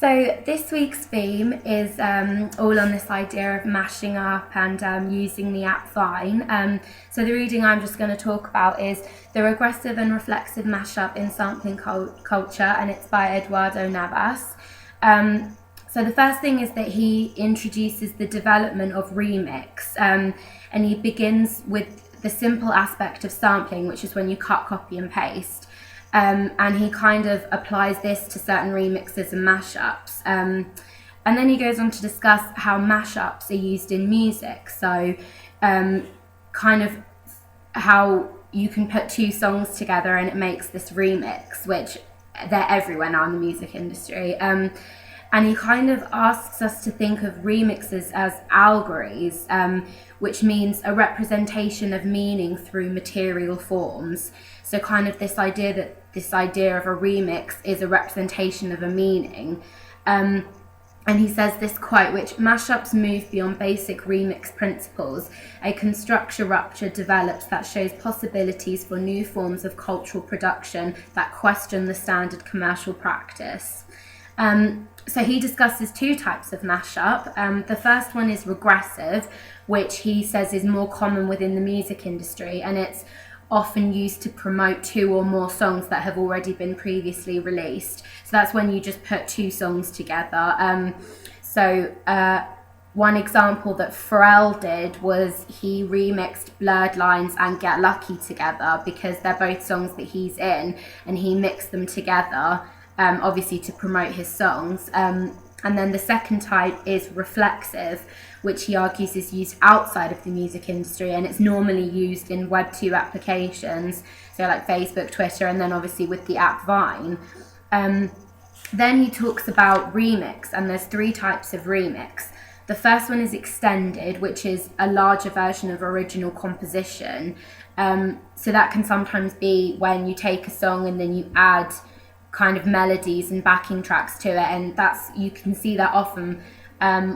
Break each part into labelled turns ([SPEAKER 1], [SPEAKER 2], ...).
[SPEAKER 1] So this week's theme is all on this idea of mashing up and using the app Vine. So the reading I'm just going to talk about is The Regressive and Reflexive Mashup in Sampling Culture, and it's by Eduardo Navas. So the first thing is that he introduces the development of remix, and he begins with the simple aspect of sampling, which is when you cut, copy and paste. And he kind of applies this to certain remixes and mashups. And then he goes on to discuss how mashups are used in music. So kind of how you can put two songs together and it makes this remix, which they're everywhere now in the music industry. And he kind of asks us to think of remixes as allegories, which means a representation of meaning through material forms. So kind of this idea of a remix is a representation of a meaning. And he says this quote, which mashups move beyond basic remix principles. A construction rupture develops that shows possibilities for new forms of cultural production that question the standard commercial practice. So he discusses two types of mashup. The first one is regressive, which he says is more common within the music industry, and it's often used to promote two or more songs that have already been previously released. So that's when you just put two songs together. One example that Pharrell did was he remixed Blurred Lines and Get Lucky together because they're both songs that he's in, and he mixed them together, obviously to promote his songs. And then the second type is reflexive, which he argues is used outside of the music industry, and it's normally used in Web 2 applications, so like Facebook, Twitter, and then obviously with the app Vine. Then he talks about remix, and there's three types of remix. The first one is extended, which is a larger version of original composition. So that can sometimes be when you take a song and then you add kind of melodies and backing tracks to it, and you can see that often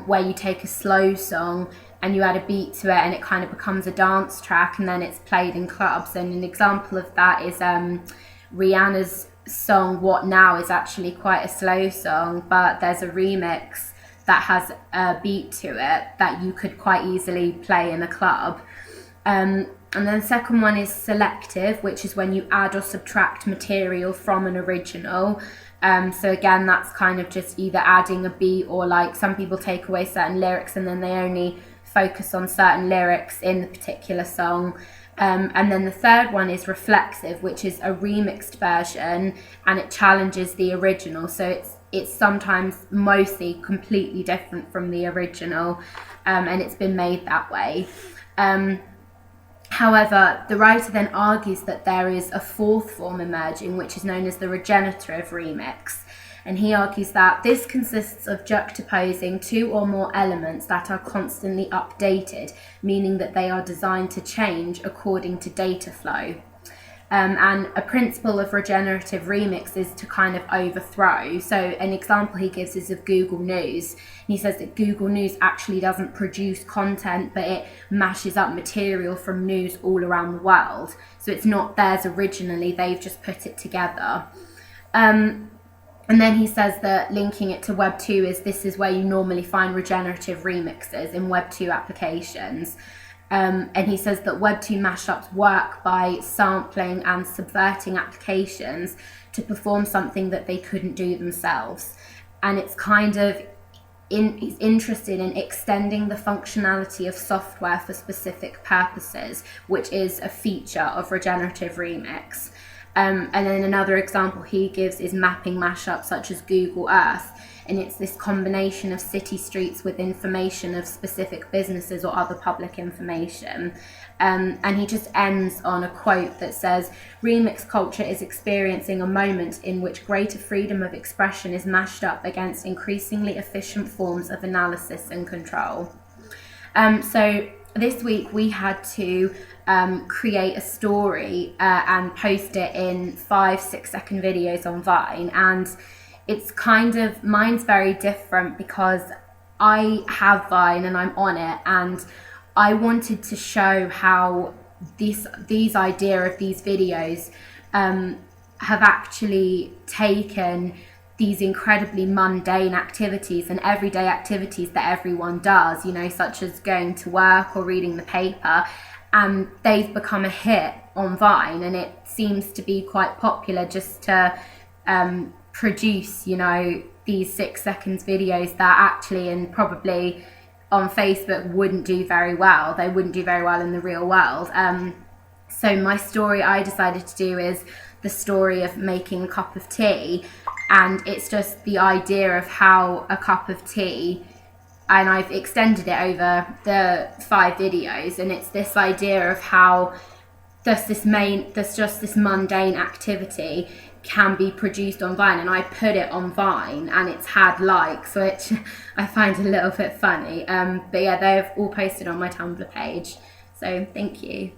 [SPEAKER 1] where you take a slow song and you add a beat to it and it kind of becomes a dance track, and then it's played in clubs. And an example of that is Rihanna's song What Now is actually quite a slow song, but there's a remix that has a beat to it that you could quite easily play in a club. And then the second one is selective, which is when you add or subtract material from an original. So again, that's kind of just either adding a beat, or like some people take away certain lyrics and then they only focus on certain lyrics in the particular song. And then the third one is reflexive, which is a remixed version, and it challenges the original. So it's sometimes mostly completely different from the original, and it's been made that way. However, the writer then argues that there is a fourth form emerging, which is known as the regenerative remix. And he argues that this consists of juxtaposing two or more elements that are constantly updated, meaning that they are designed to change according to data flow. And a principle of regenerative remix is to kind of overthrow. So an example he gives is of Google News. He says that Google News actually doesn't produce content, but it mashes up material from news all around the world. So it's not theirs originally, they've just put it together. And then he says that linking it to Web 2 this is where you normally find regenerative remixes in Web 2 applications. And he says that Web 2 mashups work by sampling and subverting applications to perform something that they couldn't do themselves. And it's kind of, he's interested in extending the functionality of software for specific purposes, which is a feature of regenerative remix. And then another example he gives is mapping mashups such as Google Earth. And it's this combination of city streets with information of specific businesses or other public information. And he just ends on a quote that says, "Remix culture is experiencing a moment in which greater freedom of expression is mashed up against increasingly efficient forms of analysis and control." So this week we had to create a story and post it in 5-6 second videos on Vine, and it's kind of, mine's very different because I have Vine and I'm on it, and I wanted to show how these idea of these videos have actually taken these incredibly mundane activities and everyday activities that everyone does, you know, such as going to work or reading the paper, and they've become a hit on Vine, and it seems to be quite popular just to produce, you know, these 6 seconds videos that actually, and probably on Facebook, wouldn't do very well. They wouldn't do very well in the real world. So my story I decided to do is the story of making a cup of tea, and it's just the idea of how a cup of tea, and I've extended it over the 5 videos, and it's this idea of how just this mundane activity can be produced on Vine, and I put it on Vine and it's had likes, which I find a little bit funny. But yeah, they've all posted on my Tumblr page, so thank you.